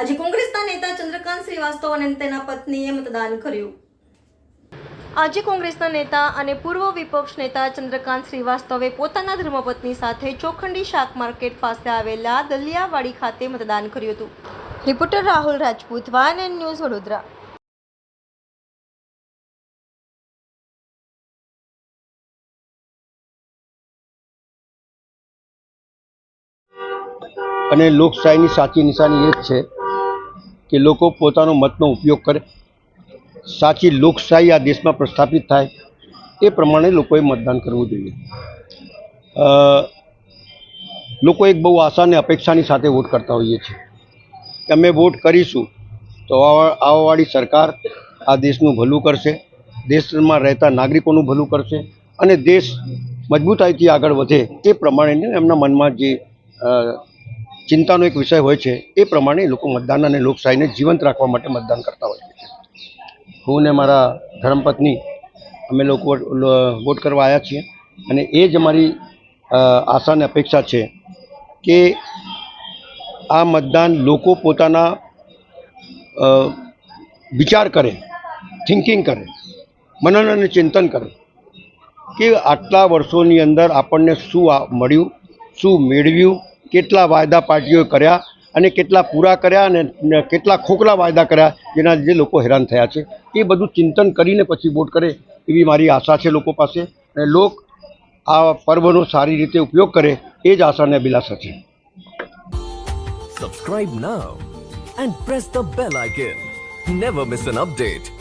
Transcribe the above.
આજે કોંગ્રેસના નેતા ચંદ્રકાંત શ્રીવાસ્તવ અને તેના પત્નીએ મતદાન કર્યું. આજે કોંગ્રેસના નેતા અને પૂર્વ વિપક્ષ નેતા ચંદ્રકાંત શ્રીવાસ્તવે પોતાના ધર્મપત્ની સાથે ચોખંડી શાક માર્કેટ પાસે આવેલા દલિયાવાડી ખાતે મતદાન કર્યું હતું. Reporter Rahul Rajput, YNN news, Vadodara. અને લોકશાહીની સાચી નિશાની એ જ છે કે લોકો પોતાનો મતનો ઉપયોગ કરે. સાચી લોકશાહી આ દેશમાં પ્રસ્થાપિત થાય એ પ્રમાણે લોકોએ મતદાન કરવું જોઈએ. લોકો એક બહુ આશા અને અપેક્ષાની સાથે વોટ કરતા હોઈએ છીએ કે અમે વોટ કરીશું તો આવવાવાળી સરકાર આ દેશનું ભલું કરશે, દેશમાં રહેતા નાગરિકોનું ભલું કરશે અને દેશ મજબૂતાઈથી આગળ વધે એ પ્રમાણે એમના મનમાં જે ચિંતાનો એક વિષય હોય છે એ પ્રમાણે લોકો મતદાન અને લોકશાહીને જીવંત રાખવા માટે મતદાન કરતા હોય છે. હું ને મારા ધર્મપત્ની અમે લોકો વોટ કરવા આવ્યા છીએ અને એ જ અમારી આશા અને અપેક્ષા છે કે આ મતદાન લોકો પોતાના વિચાર કરે, થિંકિંગ કરે, મનન અને ચિંતન કરે કે આટલા વર્ષોની અંદર આપણને શું મળ્યું, શું મેળવ્યું, કેટલા વાયદા પાર્ટીઓએ કર્યા અને કેટલા પૂરા કર્યા અને કેટલા ખોખલા વાયદા કર્યા જેના લીધે લોકો હેરાન થયા છે. એ બધું ચિંતન કરીને પછી વોટ કરે એવી મારી આશા છે લોકો પાસે અને લોક આ પર્વનો સારી રીતે ઉપયોગ કરે એ જ આશા અને અભિલાષા છે. Subscribe now and press the bell icon. Never miss an update.